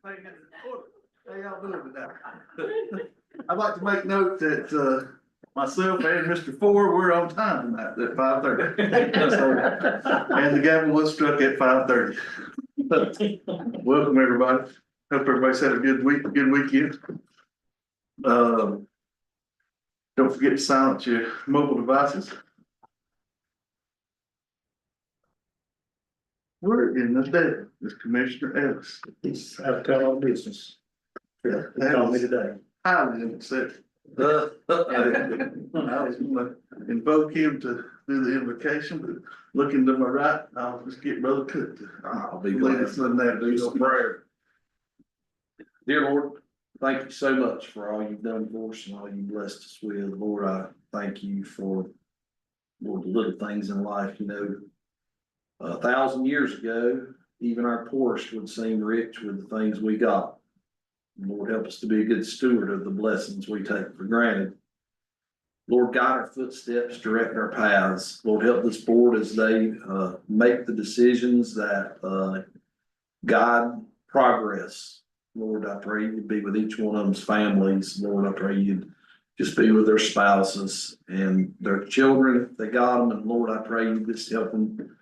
How y'all doing today? I'd like to make note that, myself and Mr. Ford, we're on time tonight at 5:30. And the gavel was struck at 5:30. Welcome, everybody. Hope everybody's had a good weekend. Don't forget to silence your mobile devices. We're in the day with Commissioner Ellis. He's out of town on business. Yeah, He called me today. highly unacceptable. I was gonna invoke him to do the invocation, but looking to my right, I'll just get Brother Cook to. I'll be lead glad us in that. do some prayer. Dear Lord, thank you so much for all you've done for us and all you blessed us with. Lord, I thank you for, Lord, the little things in life, you know. 1,000 years ago, even our poorest would seem rich with the things we got. Lord, help us to be a good steward of the blessings we take for granted. Lord, guide our footsteps, direct our paths. Lord, help this board as they make the decisions that guide progress. Lord, I pray you'd be with each one of them's families. Lord, I pray you'd just be with their spouses and their children if they got them. And Lord, I pray you just help them,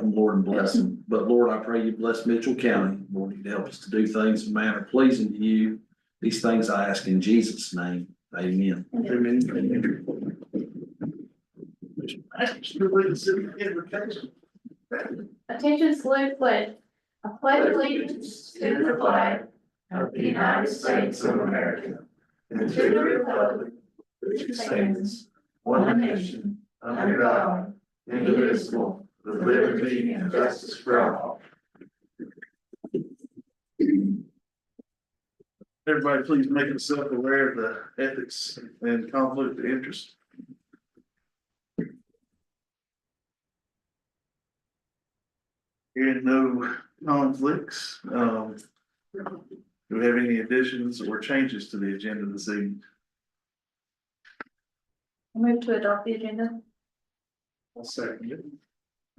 Lord, and bless them. But Lord, I pray you bless Mitchell County. Lord, you'd help us to do things in a manner pleasing to you. These things I ask in Jesus' name. Amen. Attention, salute, pledge. I pledge allegiance to the flag of the United States of America and to the republic which stands one nation under God, indivisible, with liberty and justice for all. Everybody, please make yourself aware of the ethics and conflict of interest. Hearing no conflicts, do we have any additions or changes to the agenda this evening? Move to adopt the agenda. I'll second it.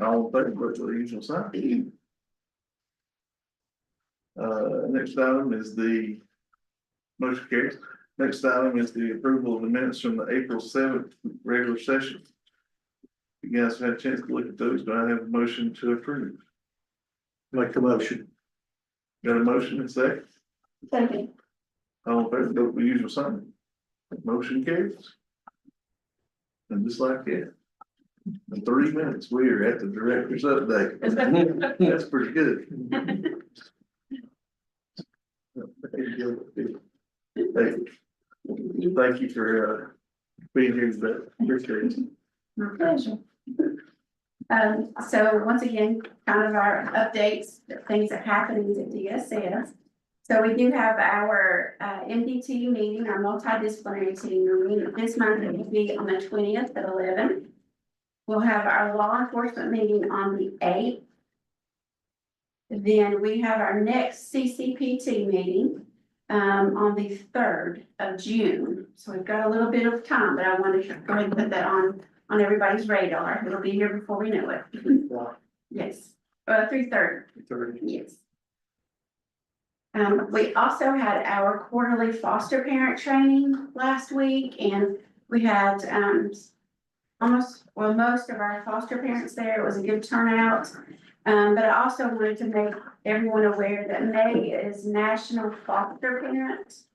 All in favor, vote to the usual sign. Next item is the motion carries. Next item is the approval of the minutes from the April 7th regular session. You guys have had a chance to look at those, but I have a motion to approve. Make the motion. Got a motion and second? Second. All in favor, vote the usual sign. Motion carries. And just like that, in 3 minutes, we are at the director's update. That's pretty good. Thank you for being here today. Appreciate it. My pleasure. So once again, kind of our updates, things that happened at DSS. So we do have our MDT meeting, our multidisciplinary team meeting this month. It will be on the 20th at 11. We'll have our law enforcement meeting on the 8th. Then we have our next CCPT meeting on the 3rd of June. So we've got a little bit of time, but I wanted to go ahead and put that on everybody's radar. It'll be here before we know it. Yes, 3:30. Yes. We also had our quarterly foster parent training last week, and we had most of our foster parents there. It was a good turnout. But I also wanted to make everyone aware that May is National Foster Parent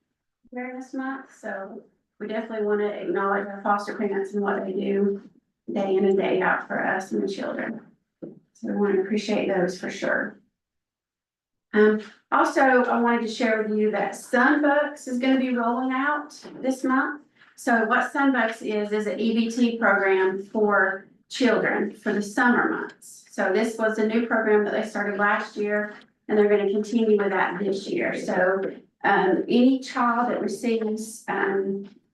Awareness Month. So we definitely want to acknowledge our foster parents and what they do day in and day out for us and the children. So we want to appreciate those for sure. Also, I wanted to share with you that Sunbucks is going to be rolling out this month. So what Sunbucks is an EBT program for children for the summer months. So this was a new program that they started last year, and they're going to continue with that this year. So any child that receives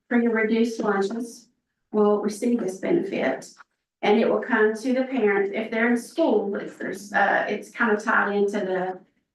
free or reduced lunches will receive this benefit, and it will come to the parents if they're in school. It's kind of tied into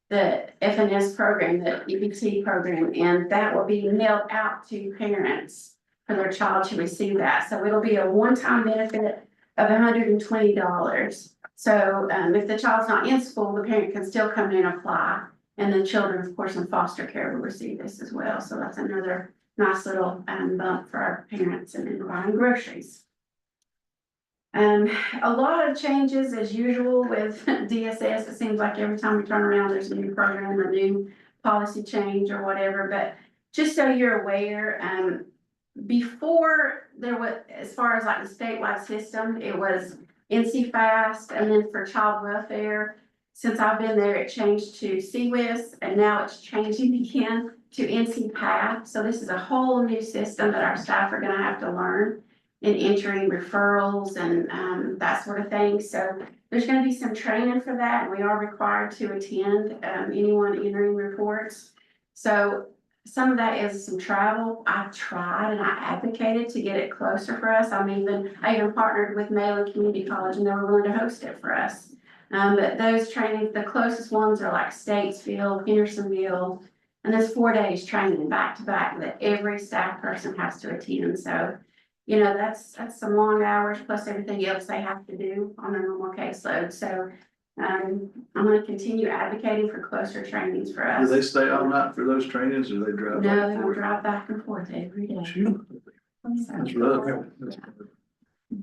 the FNS program, the EBT program, and that will be mailed out to parents for their child to receive that. So it'll be a one-time benefit of $120. So if the child's not in school, the parent can still come in and apply And then children, of course, in foster care will receive this as well. So that's another nice little bump for our parents and then buying groceries. A lot of changes as usual with DSS. It seems like every time we turn around, there's a new program or new policy change or whatever, but just so you're aware, before there was, as far as like the statewide system, it was NC Fast, and then for child welfare, since I've been there, it changed to CWIS, and now it's changing again to NC PATH. So this is a whole new system that our staff are gonna have to learn in entering referrals and that sort of thing. So there's gonna be some training for that, and we are required to attend anyone entering reports. So some of that is some travel. I tried and I advocated to get it closer for us. I even partnered with Malin Community College, and they were willing to host it for us. But those trainings, the closest ones are like Statesville, Hendersonville, and there's 4 days training back to back that every staff person has to attend. So, you know, that's some long hours plus everything else they have to do on a normal caseload. So I'm gonna continue advocating for closer trainings for Do us. they stay all night for those trainings or they drive? No, back they and don't forth? drive back and forth every day. Shoot. That's rough.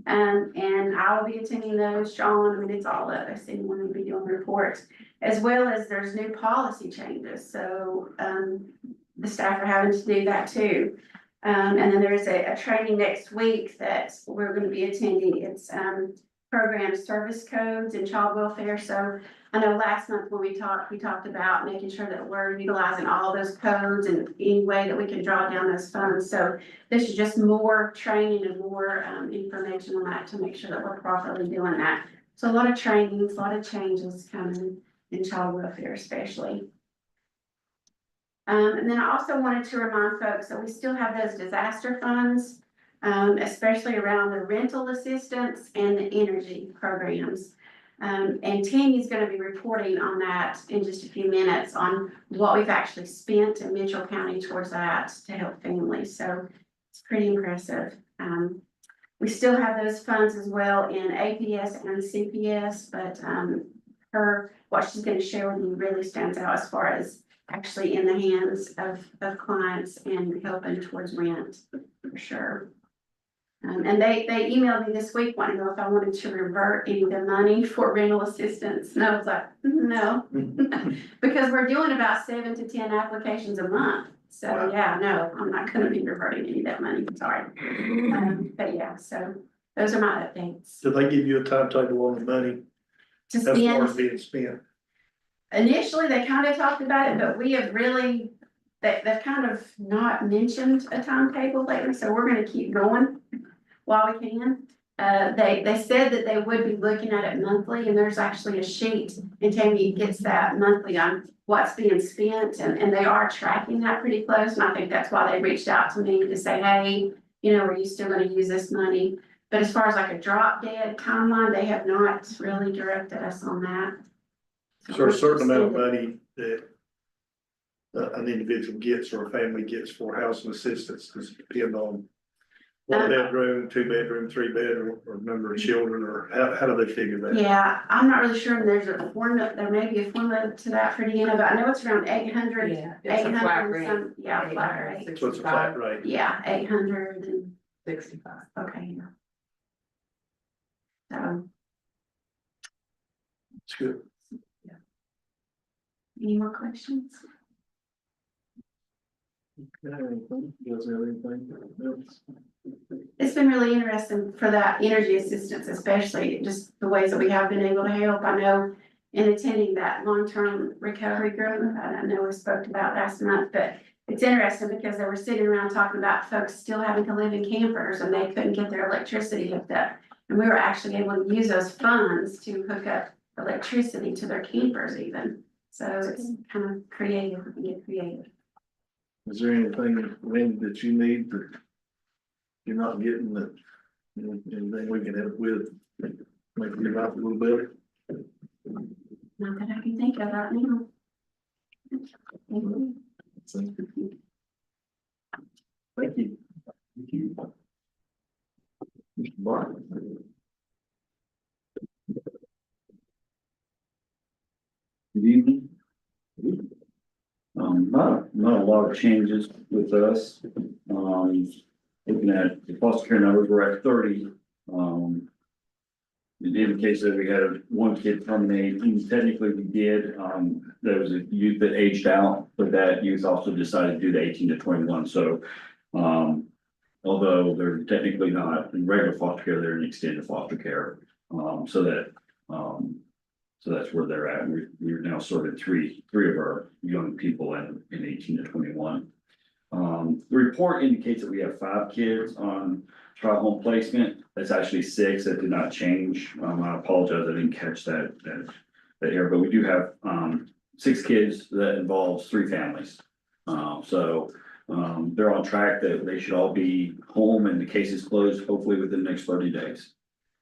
And I will be attending those, Sean. I mean, it's all of us, anyone will be doing reports, as well as there's new policy changes. So, the staff are having to do that too. And then there's a training next week that we're gonna be attending. It's, program service codes and child welfare. So I know last month when we talked about making sure that we're utilizing all those codes and any way that we can draw down those funds. So this is just more training and more information on that to make sure that we're properly doing that. So a lot of trainings, a lot of changes coming in child welfare especially. And then I also wanted to remind folks that we still have those disaster funds, especially around the rental assistance and the energy programs. And Tammy's gonna be reporting on that in just a few minutes on what we've actually spent in Mitchell County towards that to help families. So it's pretty impressive. We still have those funds as well in APS and CPS, but what she's gonna share with you really stands out as far as actually in the hands of clients and helping towards rent, for sure. And they emailed me this week wanting to know if I wanted to revert any of the money for rental assistance. And I was like, no, because we're doing about 7 to 10 applications a month. So Wow. yeah, no, I'm not gonna be reverting any of that money, sorry. But yeah, so those are my updates. Do they give you a timetable on the money To as far as spend, being spent? initially, they kind of talked about it, but we have really, they've kind of not mentioned a timetable lately, so we're gonna keep going while we can. They said that they would be looking at it monthly, and there's actually a sheet, and Tammy gets that monthly on what's being spent, and they are tracking that pretty close, and I think that's why they reached out to me to say, hey, you know, are you still gonna use this money? But as far as like a drop dead timeline, they have not really directed us on that. So a certain amount of money that an individual gets or a family gets for housing assistance, does it depend on one bedroom, 2 bedroom, 3 bedroom, or number of children, or how do they figure that? Yeah, I'm not really sure, and there's a formula, there may be a formula to that for Deanna, but I know it's around 800. Yeah, it's a flat rate. Yeah, flat rate, So it's a flat rate. yeah, 800 and, 65. okay, yeah. So, It's good. any more questions? Does have anything else? It's been really interesting for that energy assistance, especially just the ways that we have been able to help. I know in attending that long-term recovery group, I know we spoke about last month, but it's interesting because they were sitting around talking about folks still having to live in campers and they couldn't get their electricity hooked up. And we were actually able to use those funds to hook up electricity to their campers even. So it's kind of creative, we can get creative. Is there anything, Randy, that you need that you're not getting that, you know, anything we can help with, make your life a little better? Not that I can think of right now. Thank you. Thank you. Mr. Barton. Good evening. Not a lot of changes with us. Looking at the foster care numbers, we're at 30. In the case that we had one kid terminate, and technically we did, there was a youth that aged out, but that youth also decided to do the 18 to 21, so. Although they're technically not in regular foster care, they're in extended foster care, so that, so that's where they're at. We're now sorted three of our young people in 18 to 21. The report indicates that we have 5 kids on trial home placement. That's actually 6. That did not change. I apologize, I didn't catch that here, but we do have 6 kids that involves 3 families. They're on track that they should all be home and the case is closed hopefully within the next 30 days.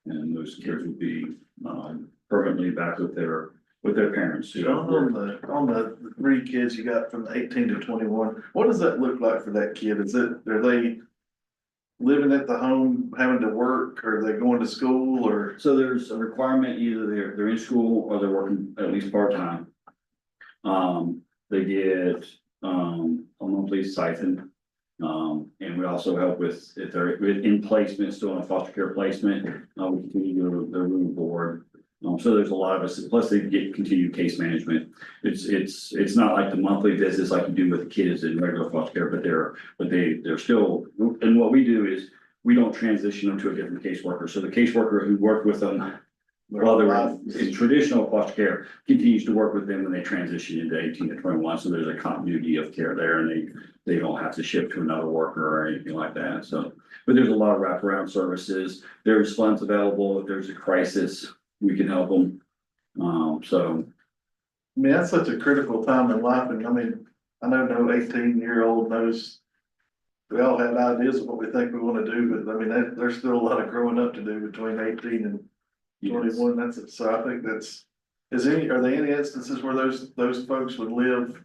And those kids will be permanently back with their parents. John, on the 3 kids you got from 18 to 21, what does that look like for that kid? Are they living at the home, having to work, or are they going to school, or? So there's a requirement, either they're in school or they're working at least part-time. They get a monthly stipend. And we also help with, if they're in placement, still in a foster care placement, we continue their room and board. So there's a lot of us, plus they get continued case management. It's not like the monthly visits like you do with the kids in regular foster care, but they're still, and what we do is we don't transition them to a different caseworker. So the caseworker who worked with them while they're in traditional foster care continues to work with them when they transition into 18 to 21. So there's a continuity of care there, and they don't have to shift to another worker or anything like that. So, but there's a lot of wraparound services. There's funds available if there's a crisis. We can help them. So. I mean, that's such a critical time in life, and I mean, I know no 18-year-old knows. We all have ideas of what we think we wanna do, but I mean, there's still a lot of growing up to do between 18 and 21, that's it, so I think are there any instances where those folks would live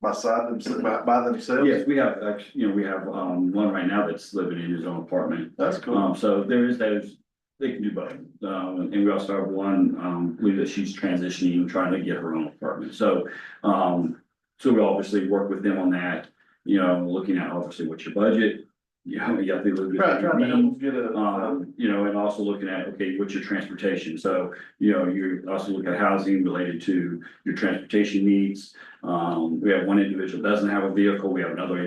by themselves? Yes, we have, actually, we have, one right now that's living in his own apartment. That's cool. So there is those, they can do both. And we also have one, believe that she's transitioning, trying to get her own apartment. So, so we obviously work with them on that, looking at obviously what's your budget. You got to be a little bit. Right, trying to get And also looking at, okay, what's your transportation? So, you also look at housing related to your transportation needs. We have one individual that doesn't have a vehicle. We have another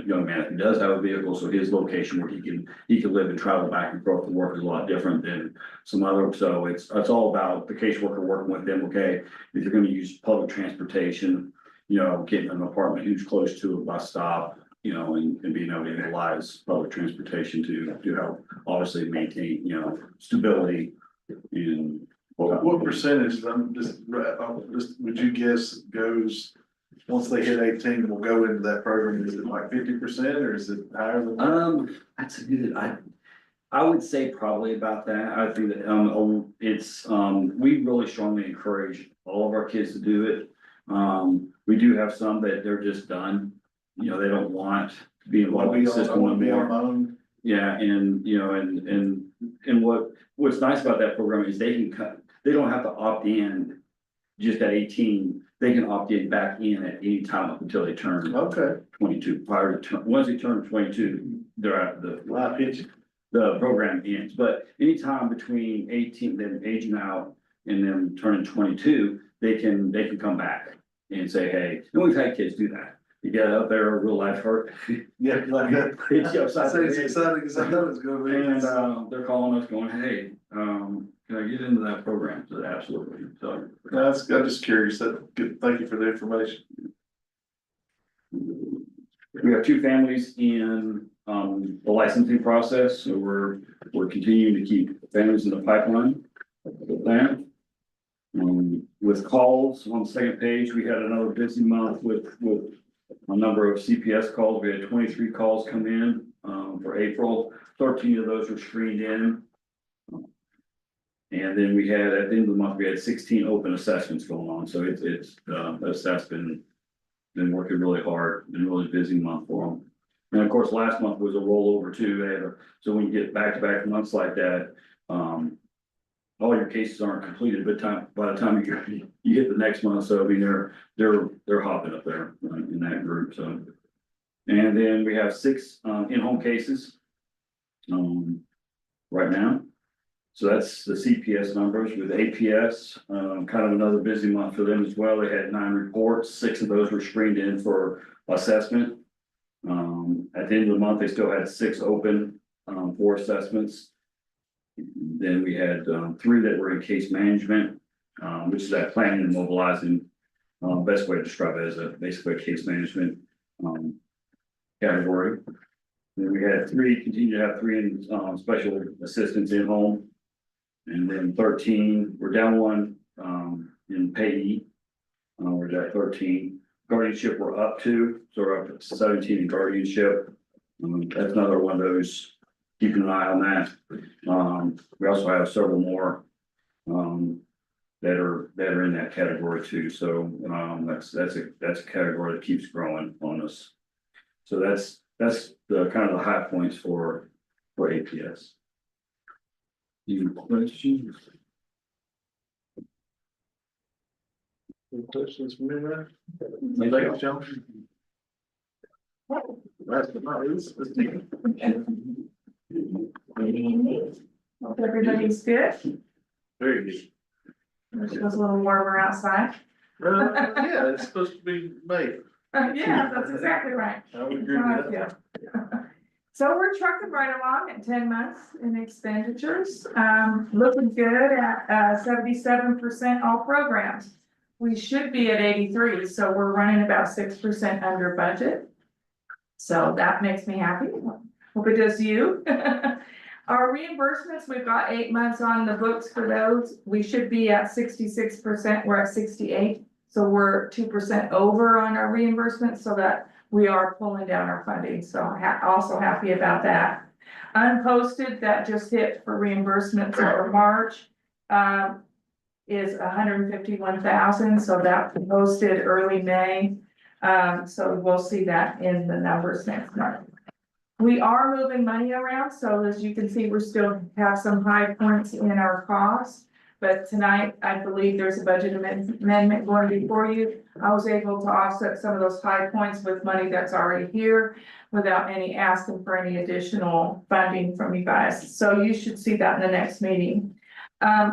young man who does have a vehicle. So his location where he can live and travel back and forth to work is a lot different than some other. So it's all about the caseworker working with them. Okay, if you're going to use public transportation, getting an apartment who's close to a bus stop. And being able to utilize public transportation to help obviously maintain, stability in. what percentage, would you guess goes, once they hit 18, will go into that program? Is it like 50% or is it higher than that? That's a good, I would say probably about that. I think that, we really strongly encourage all of our kids to do it. We do have some that they're just done. They don't want to be involved in the system anymore. Yeah, and what's nice about that program is they don't have to opt in just at 18. They can opt in back in at any time up until they turn 22. Once they turn 22, they're out of the program ends. But anytime between 18, them aging out and them turning 22, they can come back and say, hey, and we've had kids do that. You get out there, a real life hurt. Yeah, like that. Hits you upside the It's head. exciting because I know it's gonna be. And they're calling us going, hey, can I get into that program? So absolutely, so. I'm just curious, good, thank you for the information. We have 2 families in the licensing process, so we're continuing to keep families in the pipeline with that. With calls on the second page, we had another busy month with a number of CPS calls. We had 23 calls come in for April. 13 of those were screened in. And then we had, at the end of the month, we had 16 open assessments going on. So that's been working really hard, been a really busy month for them. And of course, last month was a rollover too. So when you get back-to-back months like that, all your cases aren't completed, but by the time you hit the next month, so I mean, they're hopping up there in that group, so. And then we have 6 in-home cases. Right now. So that's the CPS numbers. With APS, kind of another busy month for them as well. They had 9 reports, 6 of those were screened in for assessment. At the end of the month, they still had 6 open for assessments. Then we had 3 that were in case management, which is that planning and mobilizing. Best way to describe it as basically a case management category. Then we had 3, continue to have 3 in special assistance in home. And then 13, we're down 1 in payee. We're at 13. Guardianship, we're up 2, so we're up to 17 in guardianship. That's another one of those, keeping an eye on that. We also have several more that are in that category too. So that's a category that keeps growing on us. So that's the kind of the high points for APS. Any questions? Any questions from anyone? Anything else, John? That's about it. Let's take it. Hope everybody's good. Very good. It was a little warmer outside. Yeah, it's supposed to be May. Yeah, that's exactly right. I would agree with that. So we're trucking right along at 10 months in expenditures, looking good at 77% all programs. We should be at 83, so we're running about 6% under budget. So that makes me happy. Hope it does you. Our reimbursements, we've got 8 months on the books for those. We should be at 66%, we're at 68. So we're 2% over on our reimbursements, so that we are pulling down our funding, so also happy about that. Unposted, that just hit for reimbursements for March, is 151,000, so that posted early May. So we'll see that in the numbers next month. We are moving money around, so as you can see, we still have some high points in our costs. But tonight, I believe there's a budget amendment going before you. I was able to offset some of those high points with money that's already here without any asking for any additional funding from you guys. So you should see that in the next meeting.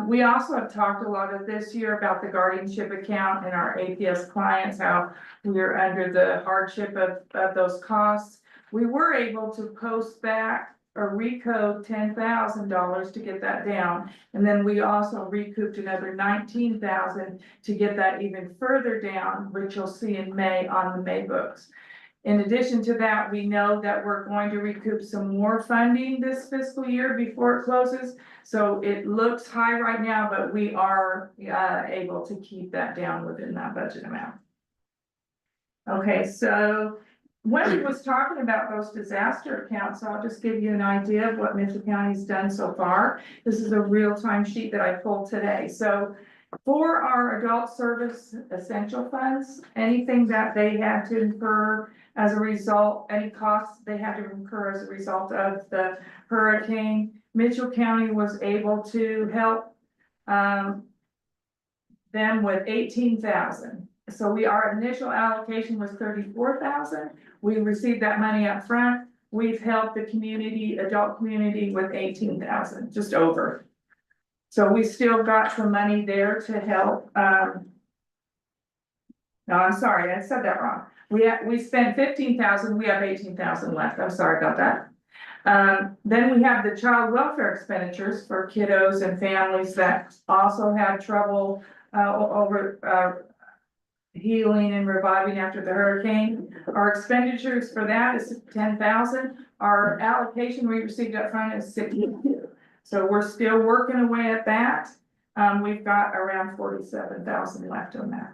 We also have talked a lot of this year about the guardianship account and our APS clients, how we're under the hardship of those costs. We were able to post back or recode $10,000 to get that down. And then we also recouped another 19,000 to get that even further down, which you'll see in May on the May books. In addition to that, we know that we're going to recoup some more funding this fiscal year before it closes. So it looks high right now, but we are able to keep that down within that budget amount. Okay, so when we was talking about those disaster accounts, I'll just give you an idea of what Mitchell County's done so far. This is a real-time sheet that I pulled today. So for our adult service essential funds, anything that they had to incur as a result, any costs they had to incur as a result of the hurricane, Mitchell County was able to help them with 18,000. So our initial allocation was 34,000. We received that money up front. We've helped the community, adult community with 18,000, just over. So we still got some money there to help. No, I'm sorry, I said that wrong. We spent 15,000, we have 18,000 left. I'm sorry about that. Then we have the child welfare expenditures for kiddos and families that also had trouble over healing and reviving after the hurricane. Our expenditures for that is 10,000. Our allocation we received up front is 62. So we're still working away at that. We've got around 47,000 left on that.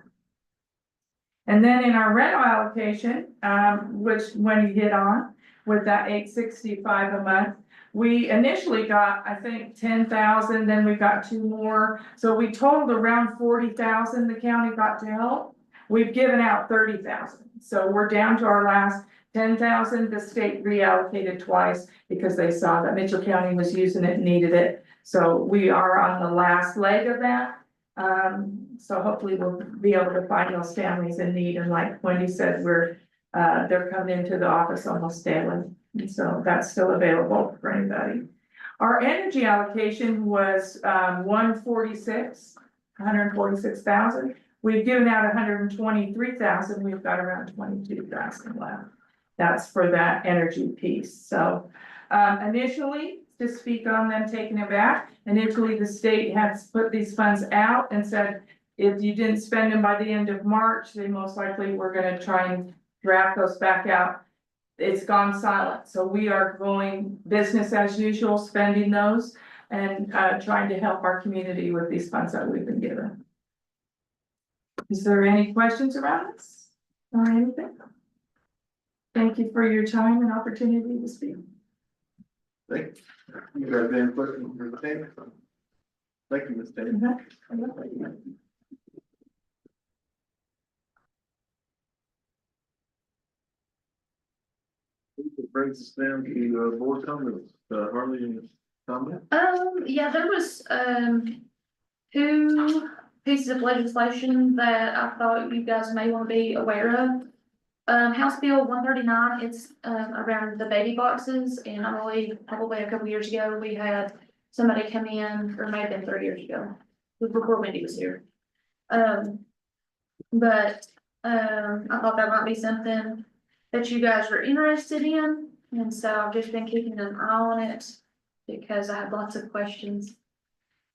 And then in our rental allocation, which when you hit on with that $865 a month, we initially got, I think, 10,000, then we got 2 more. So we totaled around 40,000 the county got to help. We've given out 30,000. So we're down to our last 10,000. The state reallocated twice because they saw that Mitchell County was using it and needed it. So we are on the last leg of that. So hopefully we'll be able to find those families in need, and like Wendy said, they're coming into the office almost daily. And so that's still available for anybody. Our energy allocation was, 146,000. We've given out 123,000, we've got around 22,000 left. That's for that energy piece, so, initially, to speak on them taking it back, initially the state has put these funds out and said, if you didn't spend them by the end of March, they most likely were gonna try and draft those back out. It's gone silent, so we are going business as usual, spending those and, trying to help our community with these funds that we've been given. Is there any questions around this or anything? Thank you for your time and opportunity to speak. Thank you. You guys have any questions for the team? Thank you, Ms. Taylor. It brings us down to board comments, Harley and comment. Yeah, there was, two pieces of legislation that I thought you guys may want to be aware of. House Bill 139, it's, around the baby boxes, and I believe probably a couple years ago, we had somebody come in, or maybe 3 years ago, before Wendy was here. But I thought that might be something that you guys are interested in, and so I've just been keeping an eye on it because I have lots of questions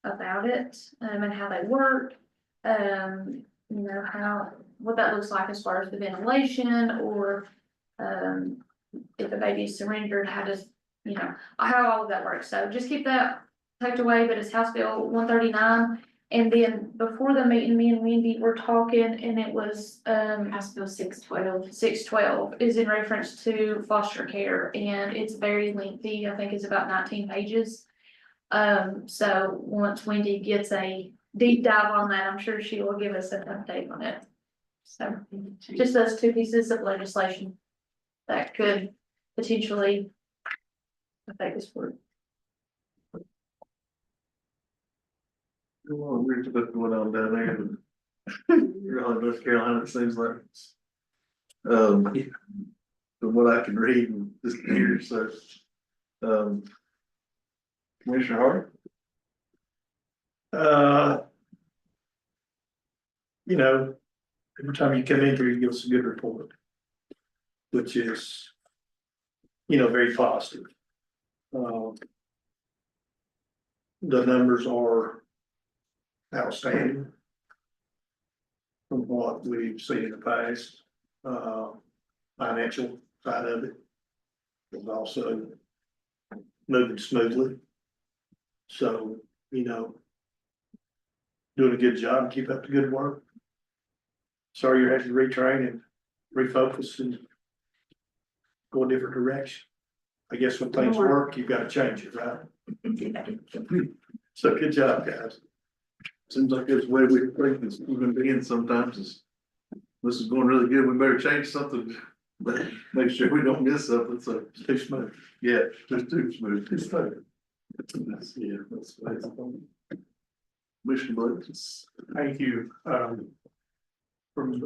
about it, and how they work. You know, what that looks like as far as the ventilation, or if the baby is surrendered, how does, you know, how all of that works. So just keep that tucked away, but it's House Bill 139. And then before the meeting, me and Wendy were talking, and it was House Bill 612. 612 is in reference to foster care, and it's very lengthy. I think it's about 19 pages. So once Wendy gets a deep dive on that, I'm sure she will give us an update on it. So just those two pieces of legislation that could potentially affect this work. Well, weird stuff going on down there. You're in North Carolina, it seems like. From what I can read and just hear, so. Commissioner Hart? You know, every time you come in here, you give us a good report, which is, you know, very positive. The numbers are outstanding from what we've seen in the past. Financial side of it is also moving smoothly. So, you know, doing a good job, keep up the good work. Sorry you're having to retrain and refocus and go a different direction. I guess when things work, you've got to change it, right? So good job, guys. Seems like that's the way we think it's even being sometimes is. This is going really good, we better change something, but make sure we don't miss something, so. It's too smooth. Yeah, just too smooth. Too smooth. Yeah, that's. Mission Blitz. Thank you, from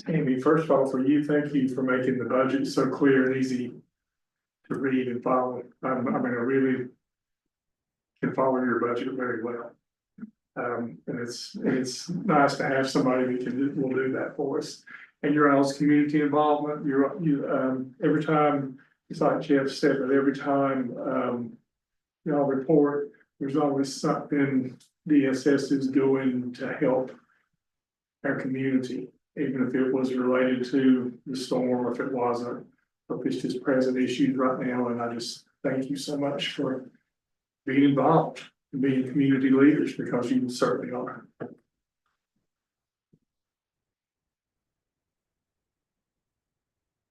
Tammy, first of all, for you, thank you for making the budget so clear and easy to read and follow. I mean, I really can follow your budget very well. And it's nice to have somebody that will do that for us. And your all's community involvement, every time, it's like Jeff said, but every time, y'all report, there's always something DSS is doing to help our community, even if it was related to the storm, or if it wasn't, if it's just present issues right now. And I just thank you so much for being involved and being community leaders, because you certainly are.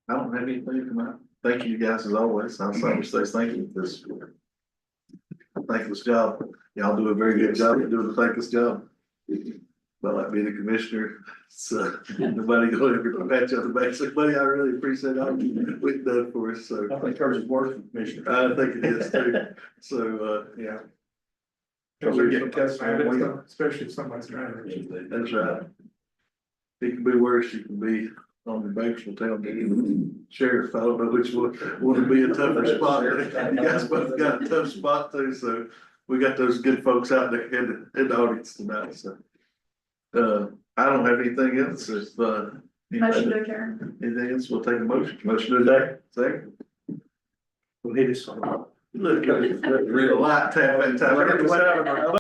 I don't have anything to come out. Thank you guys as always. I'll say thank you for this thankless job. Y'all do a very good job of doing a thankless job. But like being a commissioner, so nobody go ever pat you on the back. So buddy, I really appreciate all we've done for us. So I think hers is worse than Commissioner. I think it is too. So yeah. Cause they're getting cussed out. Especially if somebody's married. That's right. It can be worse, you can be on the Batesville town, sheriff, I don't know which one, would be a tougher spot. You guys both got a tough spot too, so we got those good folks out there in the audience tonight, so. I don't have anything else, if, Motion to adjourn. anything else, we'll take a motion. Motion today, second. We'll hit this on. Look, real light tap that time.